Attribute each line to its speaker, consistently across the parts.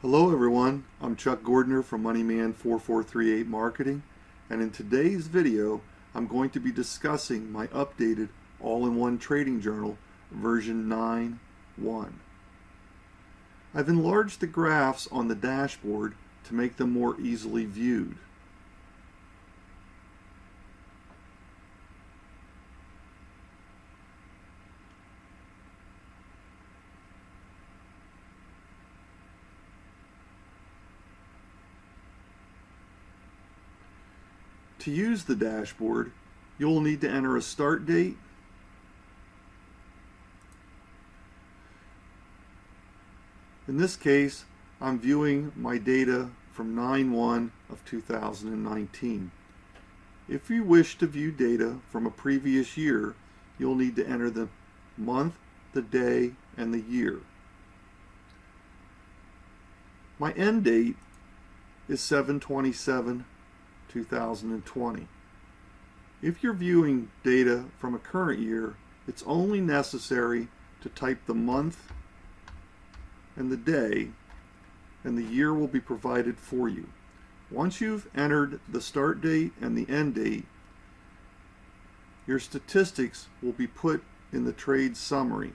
Speaker 1: Hello everyone, I'm Chuck Gordner from Moneyman4438 Marketing, and in today's video I'm going to be discussing my updated all-in-one trading journal version 9.1. I've enlarged the graphs on the dashboard to make them more easily viewed. To use the dashboard, you'll need to enter a start date, in this case I'm viewing my data from 9/1 of 2019. If you wish to view data from a previous year, you'll need to enter the month, the day, and the year. My end date is 7/27/2020. If you're viewing data from a current year, it's only necessary to type the month and the day, and the year will be provided for you. Once you've entered the start date and the end date, your statistics will be put in the trade summary.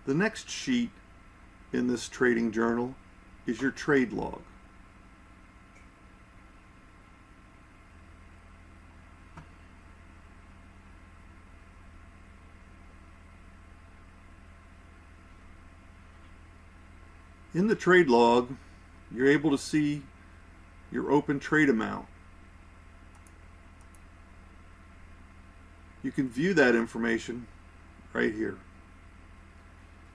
Speaker 1: The next sheet in this trading journal is your trade log. In the trade log, you're able to see your open trade amount. You can view that information right here.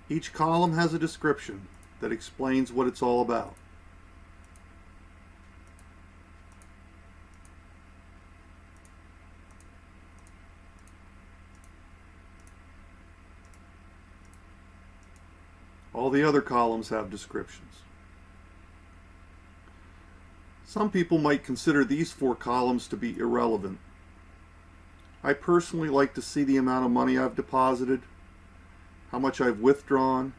Speaker 1: Each column has a description that explains what it's all about. All the other columns have descriptions. Some people might consider these four columns to be irrelevant. I personally like to see the amount of money I've deposited, how much I've withdrawn,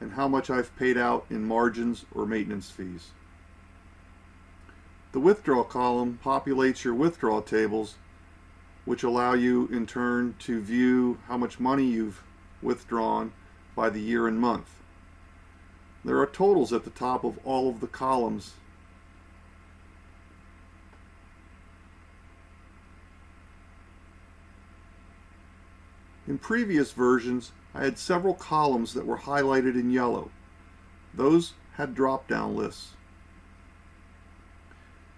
Speaker 1: and how much I've paid out in margins or maintenance fees. The withdrawal column populates your withdrawal tables, which allow you in turn to view how much money you've withdrawn by the year and month. There are totals at the top of all of the columns. In previous versions, I had several columns that were highlighted in yellow. Those had drop-down lists.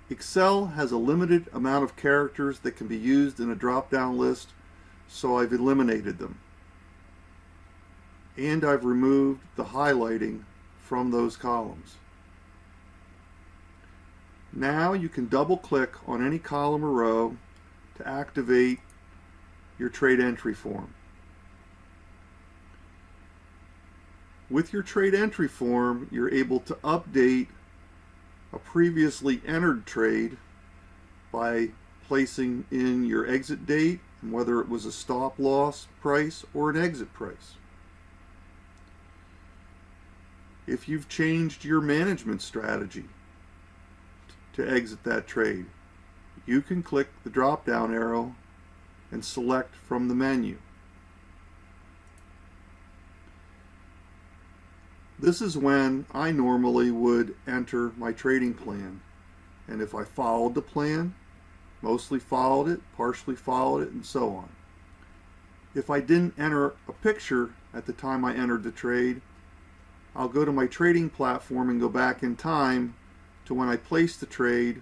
Speaker 1: Excel has a limited amount of characters that can be used in a drop-down list, so I've eliminated them. And I've removed the highlighting from those columns. Now you can double-click on any column or row to activate your trade entry form. With your trade entry form, you're able to update a previously entered trade by placing in your exit date and whether it was a stop loss price or an exit price. If you've changed your management strategy to exit that trade, you can click the drop down arrow and select from the menu. This is when I normally would enter my trading plan, and if I followed the plan, mostly followed it, partially followed it, and so on. If I didn't enter a picture at the time I entered the trade, I'll go to my trading platform and go back in time to when I placed the trade,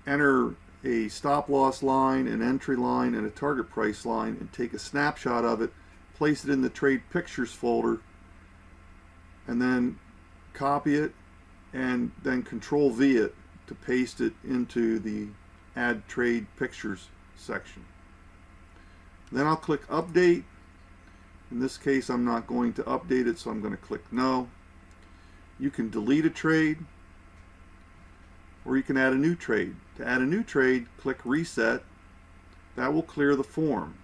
Speaker 1: enter a stop loss line, an entry line, and a target price line, and take a snapshot of it, place it in the trade pictures folder, and then copy it and then Control V it to paste it into the Add Trade Pictures section. Then I'll click Update. In this case, I'm not going to update it, so I'm going to click No. You can delete a trade, or you can add a new trade. To add a new trade, click Reset. That will clear the form.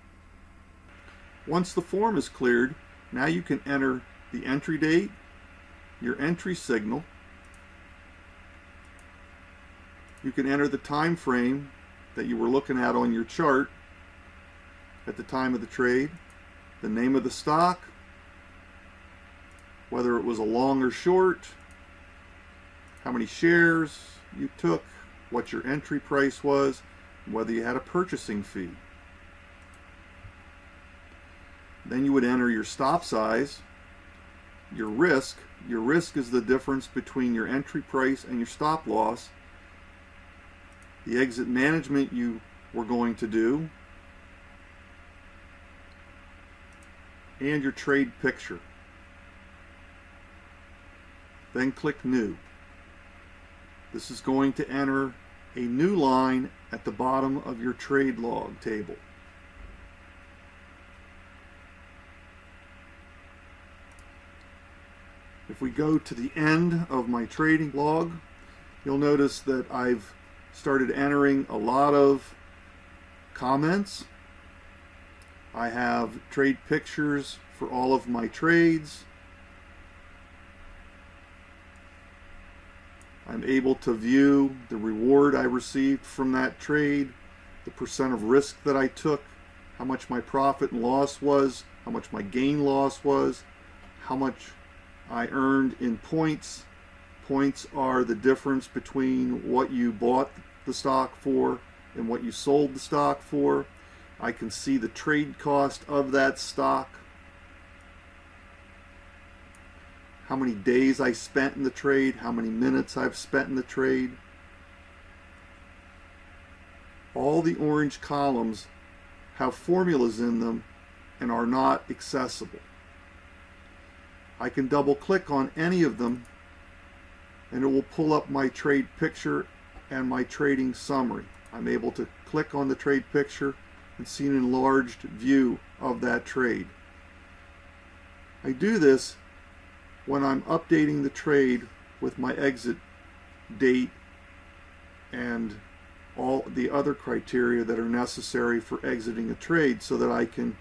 Speaker 1: Once the form is cleared, now you can enter the entry date, your entry signal. You can enter the time frame that you were looking at on your chart at the time of the trade, the name of the stock, whether it was a long or short, how many shares you took, what your entry price was, and whether you had a purchasing fee. Then you would enter your stop size, your risk. Your risk is the difference between your entry price and your stop loss, the exit management you were going to do, and your trade picture. Then click New. This is going to enter a new line at the bottom of your trade log table. If we go to the end of my trading log, you'll notice that I've started entering a lot of comments. I have trade pictures for all of my trades. I'm able to view the reward I received from that trade, the percent of risk that I took, how much my profit and loss was, how much my gain loss was, how much I earned in points. Points are the difference between what you bought the stock for and what you sold the stock for. I can see the trade cost of that stock, how many days I spent in the trade, how many minutes I've spent in the trade. All the orange columns have formulas in them and are not accessible. I can double click on any of them and it will pull up my trade picture and my trading summary. I'm able to click on the trade picture and see an enlarged view of that trade. I do this when I'm updating the trade with my exit date and all the other criteria that are necessary for exiting a trade, so that I can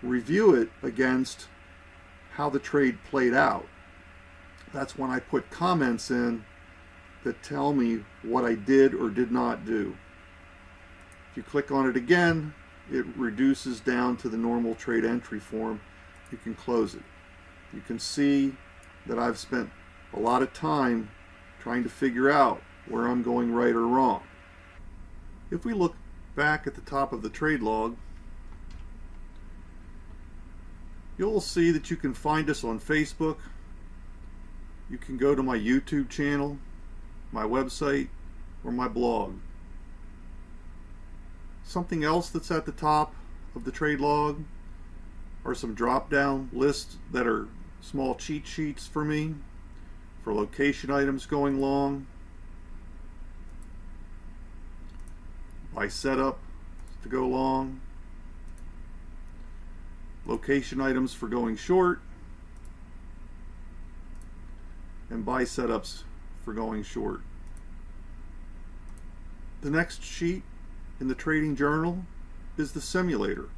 Speaker 1: review it against how the trade played out. That's when I put comments in that tell me what I did or did not do. If you click on it again, it reduces down to the normal trade entry form. You can close it. You can see that I've spent a lot of time trying to figure out where I'm going right or wrong. If we look back at the top of the trade log, you'll see that you can find us on Facebook. You can go to my YouTube channel, my website, or my blog. Something else that's at the top of the trade log are some drop-down lists that are small cheat sheets for me for location items going long, buy setup to go long, location items for going short, and buy setups for going short. The next sheet in the trading journal is the simulator.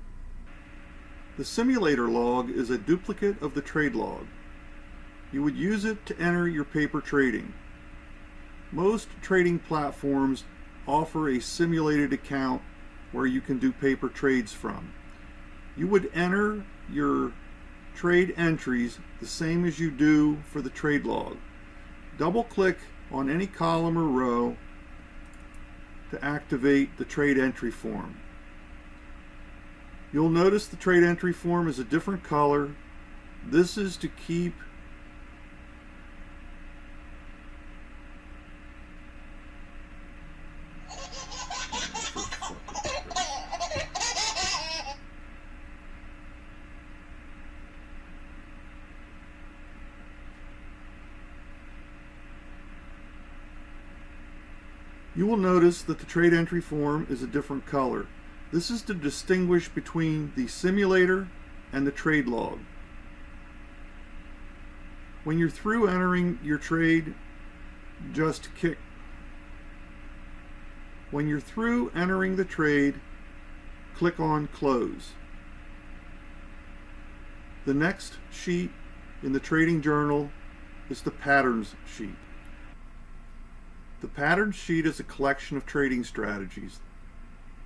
Speaker 1: The simulator log is a duplicate of the trade log. You would use it to enter your paper trading. Most trading platforms offer a simulated account where you can do paper trades from. You would enter your trade entries the same as you do for the trade log. Double click on any column or row to activate the trade entry form. You'll notice the trade entry form is a different color. This is to keep You will notice that the trade entry form is a different color. This is to distinguish between the simulator and the trade log. When you're through entering your trade, When you're through entering the trade, click on Close. The next sheet in the trading journal is the patterns sheet. The patterns sheet is a collection of trading strategies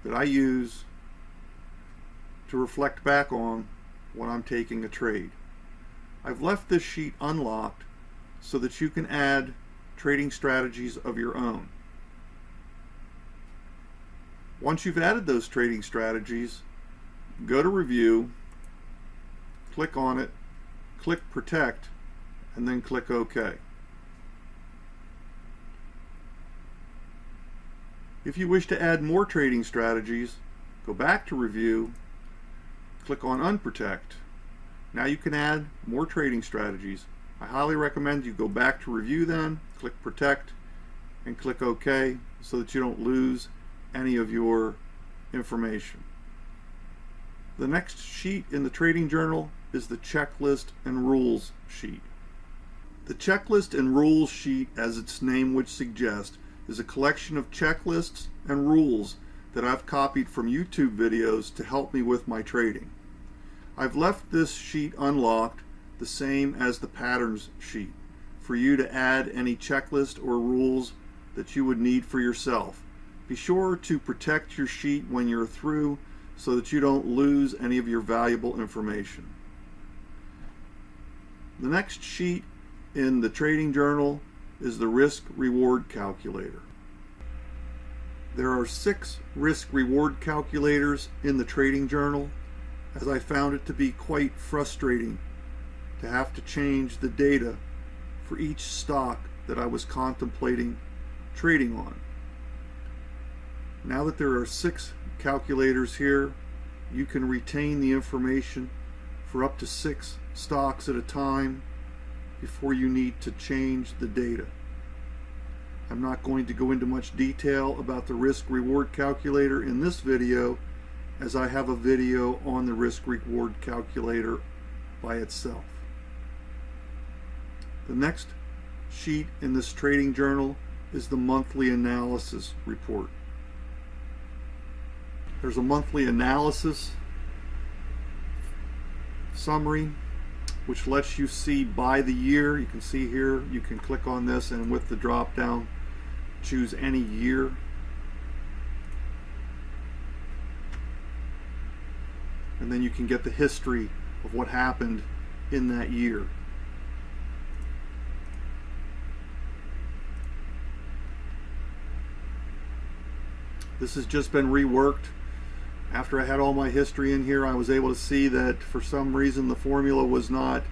Speaker 1: that I use to reflect back on when I'm taking a trade. I've left this sheet unlocked so that you can add trading strategies of your own. Once you've added those trading strategies, go to Review, click on it, click Protect, and then click OK. If you wish to add more trading strategies, go back to Review, click on Unprotect. Now you can add more trading strategies. I highly recommend you go back to Review then, click Protect, and click OK so that you don't lose any of your information. The next sheet in the trading journal is the checklist and rules sheet. The checklist and rules sheet, as its name would suggest, is a collection of checklists and rules that I've copied from YouTube videos to help me with my trading. I've left this sheet unlocked, the same as the patterns sheet, for you to add any checklist or rules that you would need for yourself. Be sure to protect your sheet when you're through so that you don't lose any of your valuable information. The next sheet in the trading journal is the risk-reward calculator. There are 6 risk-reward calculators in the trading journal, as I found it to be quite frustrating to have to change the data for each stock that I was contemplating trading on. Now that there are 6 calculators here, you can retain the information for up to 6 stocks at a time before you need to change the data. I'm not going to go into much detail about the risk-reward calculator in this video, as I have a video on the risk-reward calculator by itself. The next sheet in this trading journal is the monthly analysis report. There's a monthly analysis summary which lets you see by the year. You can see here, you can click on this and with the drop down choose any year. And then you can get the history of what happened in that year. This has just been reworked. After I had all my history in here, I was able to see that for some reason the formula was not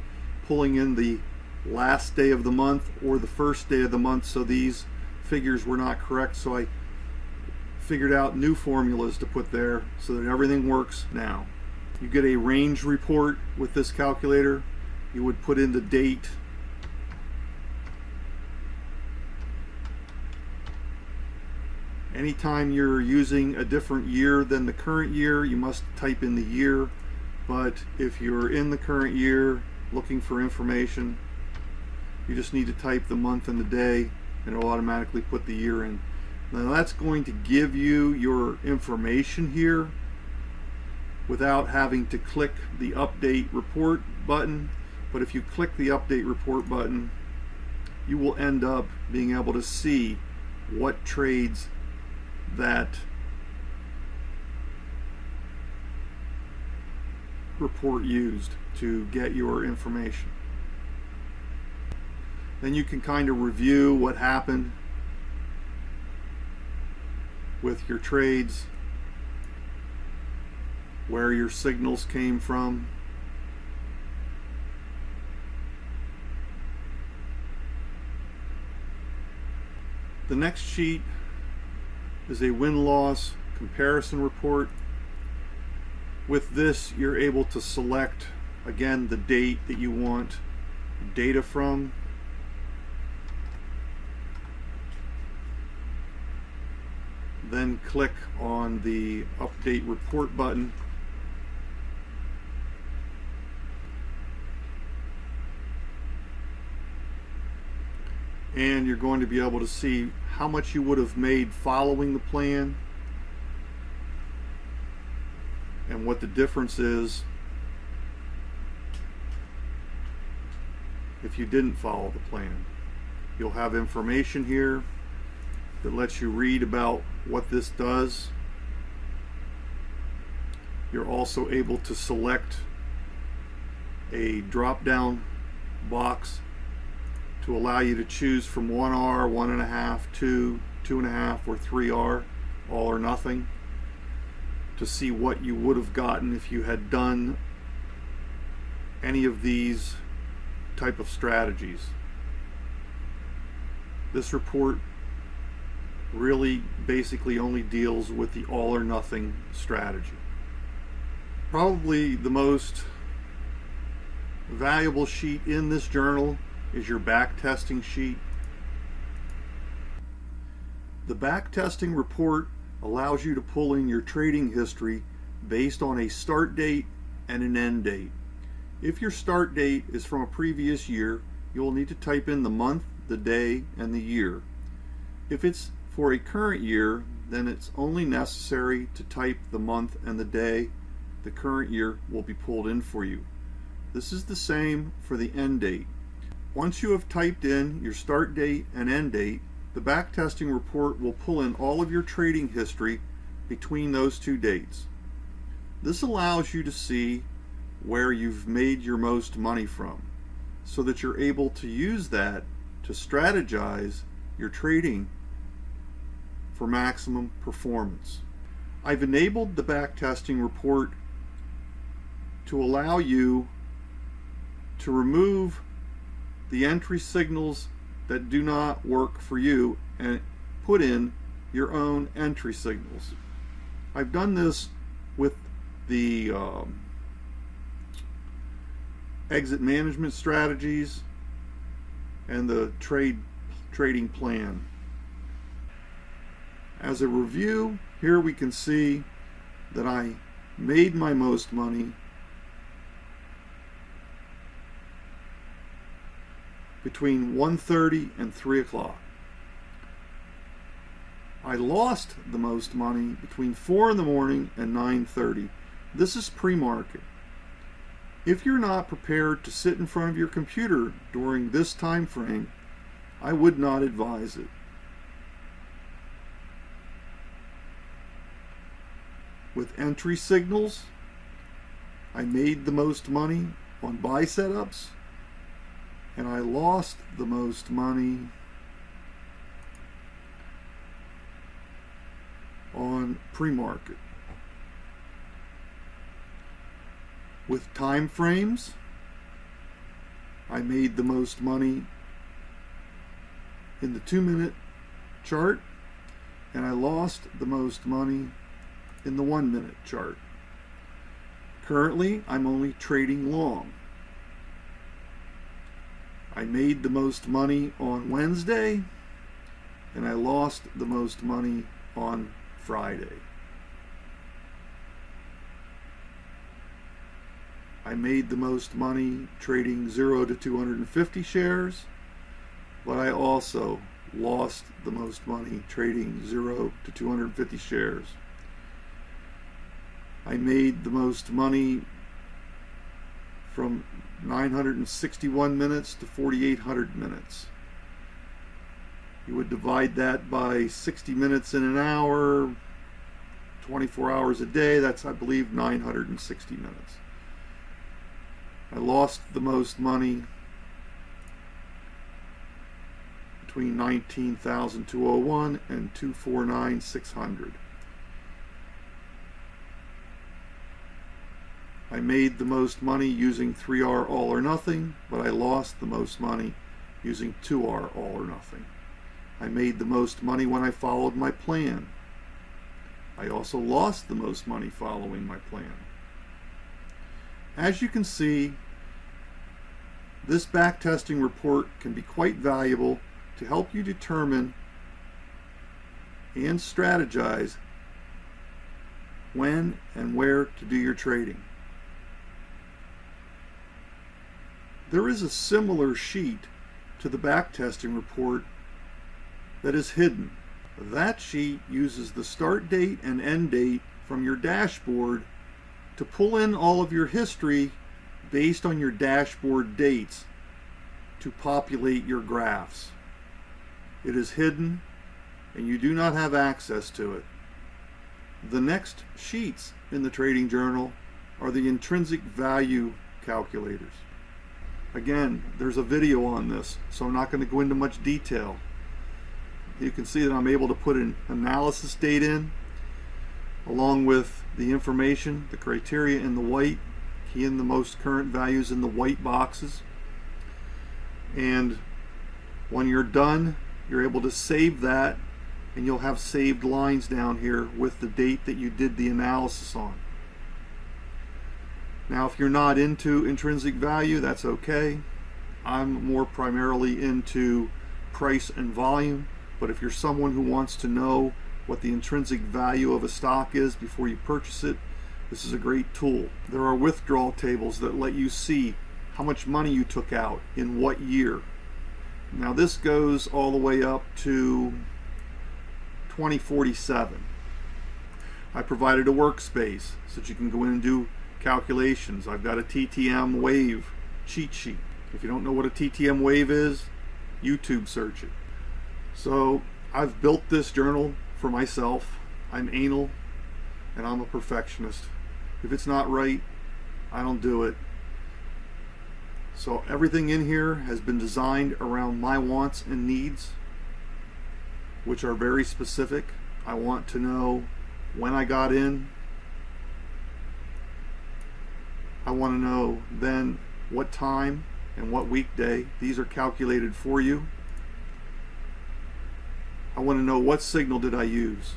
Speaker 1: pulling in the last day of the month or the first day of the month, so these figures were not correct. So I figured out new formulas to put there so that everything works now. You get a range report with this calculator. You would put in the date, anytime you're using a different year than the current year, you must type in the year. But if you're in the current year looking for information, you just need to type the month and the day and it'll automatically put the year in. Now that's going to give you your information here without having to click the update report button. But if you click the update report button, you will end up being able to see what trades that report used to get your information. Then you can kind of review what happened with your trades, where your signals came from. The next sheet is a win-loss comparison report. With this, you're able to select again the date that you want data from. Then click on the update report button. And you're going to be able to see how much you would have made following the plan and what the difference is if you didn't follow the plan. You'll have information here that lets you read about what this does. You're also able to select a drop-down box to allow you to choose from 1R, 1.5, 2, 2.5, or 3R, all or nothing, to see what you would have gotten if you had done any of these type of strategies. This report really basically only deals with the all or nothing strategy. Probably the most valuable sheet in this journal is your back testing sheet. The back testing report allows you to pull in your trading history based on a start date and an end date. If your start date is from a previous year, you'll need to type in the month, the day, and the year. If it's for a current year, then it's only necessary to type the month and the day. The current year will be pulled in for you. This is the same for the end date. Once you have typed in your start date and end date, the backtesting report will pull in all of your trading history between those two dates. This allows you to see where you've made your most money from, so that you're able to use that to strategize your trading for maximum performance. I've enabled the backtesting report to allow you to remove the entry signals that do not work for you and put in your own entry signals. I've done this with the exit management strategies and the trading plan. As a review, here we can see that I made my most money between 1:30 and 3 o'clock. I lost the most money between 4 in the morning and 9:30. This is pre-market. If you're not prepared to sit in front of your computer during this time frame, I would not advise it. With entry signals, I made the most money on buy setups, and I lost the most money on pre-market. With time frames, I made the most money in the 2-minute chart, and I lost the most money in the 1-minute chart. Currently, I'm only trading long. I made the most money on Wednesday, and I lost the most money on Friday. I made the most money trading 0 to 250 shares, but I also lost the most money trading 0 to 250 shares. I made the most money from 961 minutes to 4,800 minutes. You would divide that by 60 minutes in an hour, 24 hours a day. That's, I believe, 960 minutes. I lost the most money between 19,201 and 249,600. I made the most money using 3R all or nothing, but I lost the most money using 2R all or nothing. I made the most money when I followed my plan. I also lost the most money following my plan. As you can see, this backtesting report can be quite valuable to help you determine and strategize when and where to do your trading. There is a similar sheet to the backtesting report that is hidden. That sheet uses the start date and end date from your dashboard to pull in all of your history based on your dashboard dates to populate your graphs. It is hidden and you do not have access to it. The next sheets in the trading journal are the intrinsic value calculators. Again, there's a video on this, so I'm not going to go into much detail. You can see that I'm able to put an analysis date in, along with the information, the criteria in the white, key in the most current values in the white boxes. And when you're done, you're able to save that, and you'll have saved lines down here with the date that you did the analysis on. Now, if you're not into intrinsic value, that's okay. I'm more primarily into price and volume, but if you're someone who wants to know what the intrinsic value of a stock is before you purchase it, this is a great tool. There are withdrawal tables that let you see how much money you took out in what year. Now, this goes all the way up to 2047. I provided a workspace so that you can go in and do calculations. I've got a TTM wave cheat sheet. If you don't know what a TTM wave is, YouTube search it. So I've built this journal for myself. I'm anal and I'm a perfectionist. If it's not right, I don't do it. So everything in here has been designed around my wants and needs, which are very specific. I want to know when I got in. I want to know then what time and what weekday. These are calculated for you. I want to know what signal did I use.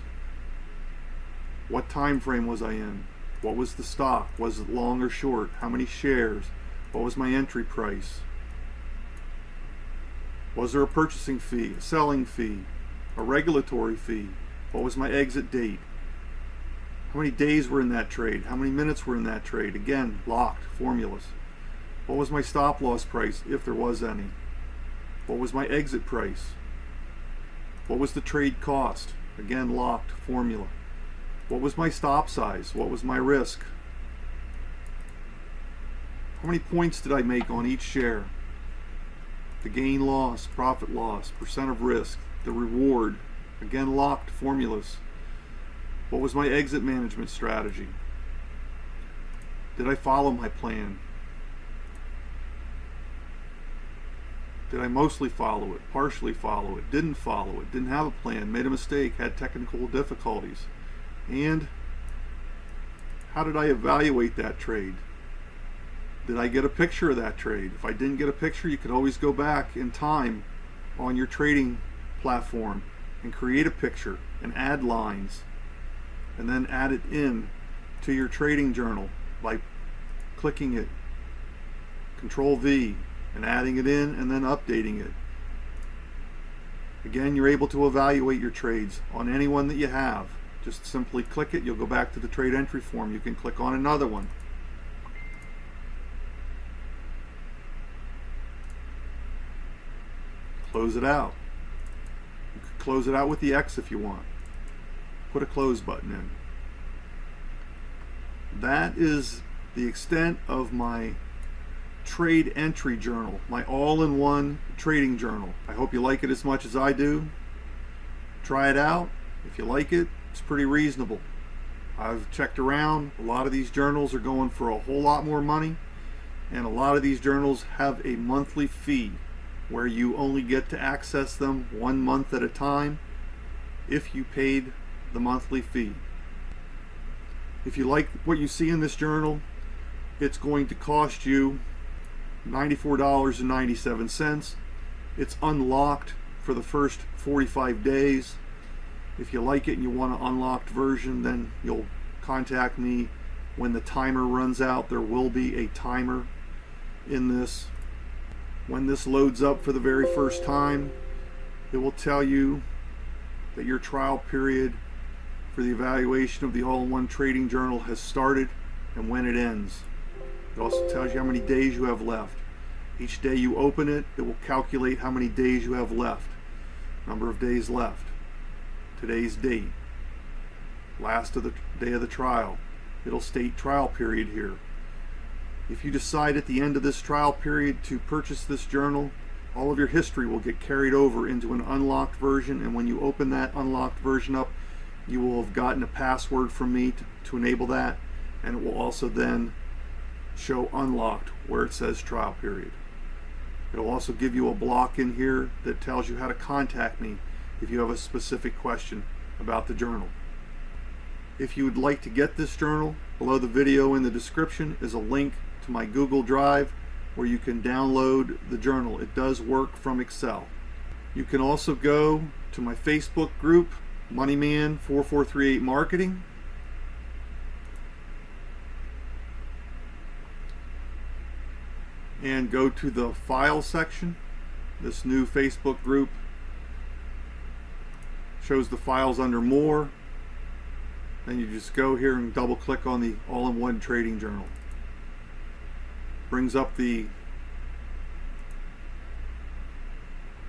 Speaker 1: What time frame was I in? What was the stock? Was it long or short? How many shares? What was my entry price? Was there a purchasing fee, a selling fee, a regulatory fee? What was my exit date? How many days were in that trade? How many minutes were in that trade? Again, locked formulas. What was my stop loss price, if there was any? What was my exit price? What was the trade cost? Again, locked formula. What was my stop size? What was my risk? How many points did I make on each share? The gain loss, profit loss, percent of risk, the reward. Again, locked formulas. What was my exit management strategy? Did I follow my plan? Did I mostly follow it, partially follow it, didn't follow it, didn't have a plan, made a mistake, had technical difficulties? And how did I evaluate that trade? Did I get a picture of that trade? If I didn't get a picture, you could always go back in time on your trading platform and create a picture and add lines, and then add it in to your trading journal by clicking it, Control V, and adding it in and then updating it. Again, you're able to evaluate your trades on any one that you have. Just simply click it, you'll go back to the trade entry form. You can click on another one. Close it out. You can close it out with the X if you want. Put a close button in. That is the extent of my trade entry journal, my all-in-one trading journal. I hope you like it as much as I do. Try it out. If you like it, it's pretty reasonable. I've checked around. A lot of these journals are going for a whole lot more money, and a lot of these journals have a monthly fee where you only get to access them 1 month at a time if you paid the monthly fee. If you like what you see in this journal, it's going to cost you $94.97. It's unlocked for the first 45 days. If you like it and you want an unlocked version, then you'll contact me when the timer runs out. There will be a timer in this. When this loads up for the very first time, it will tell you that your trial period for the evaluation of the all-in-one trading journal has started and when it ends. It also tells you how many days you have left. Each day you open it, it will calculate how many days you have left. Number of days left. Today's date. Last of the day of the trial. It'll state trial period here. If you decide at the end of this trial period to purchase this journal, all of your history will get carried over into an unlocked version, and when you open that unlocked version up, you will have gotten a password from me to enable that, and it will also then show unlocked where it says trial period. It'll also give you a block in here that tells you how to contact me if you have a specific question about the journal. If you would like to get this journal, below the video in the description is a link to my Google Drive where you can download the journal. It does work from Excel. You can also go to my Facebook group, Moneyman4438 Marketing, and go to the file section. This new Facebook group shows the files under more. Then you just go here and double click on the all-in-one trading journal. Brings up the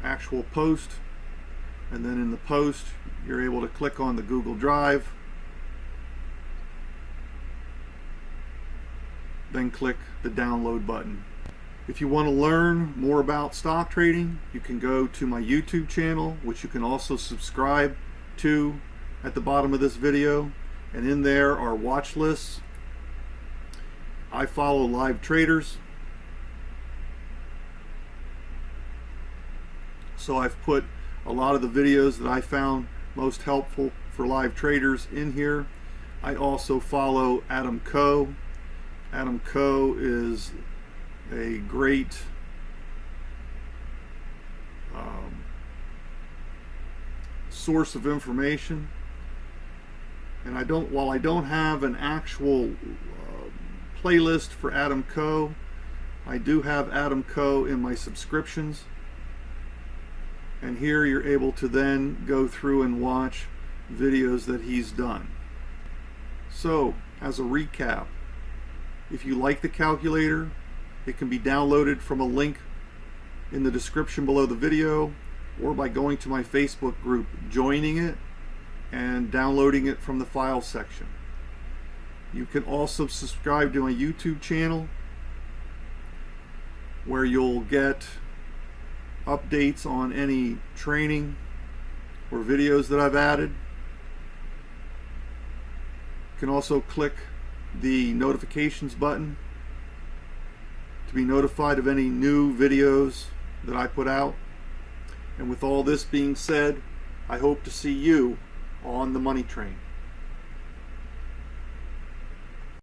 Speaker 1: actual post, and then in the post you're able to click on the Google Drive, then click the download button. If you want to learn more about stock trading, you can go to my YouTube channel, which you can also subscribe to at the bottom of this video, and in there are watch lists. I follow live traders, so I've put a lot of the videos that I found most helpful for live traders in here. I also follow Adam Coe. Adam Coe is a great source of information, and while I don't have an actual playlist for Adam Coe, I do have Adam Coe in my subscriptions, and here you're able to then go through and watch videos that he's done. So as a recap, if you like the calculator, it can be downloaded from a link in the description below the video, or by going to my Facebook group, joining it, and downloading it from the file section. You can also subscribe to my YouTube channel, where you'll get updates on any training or videos that I've added. You can also click the notifications button to be notified of any new videos that I put out. And with all this being said, I hope to see you on the money train.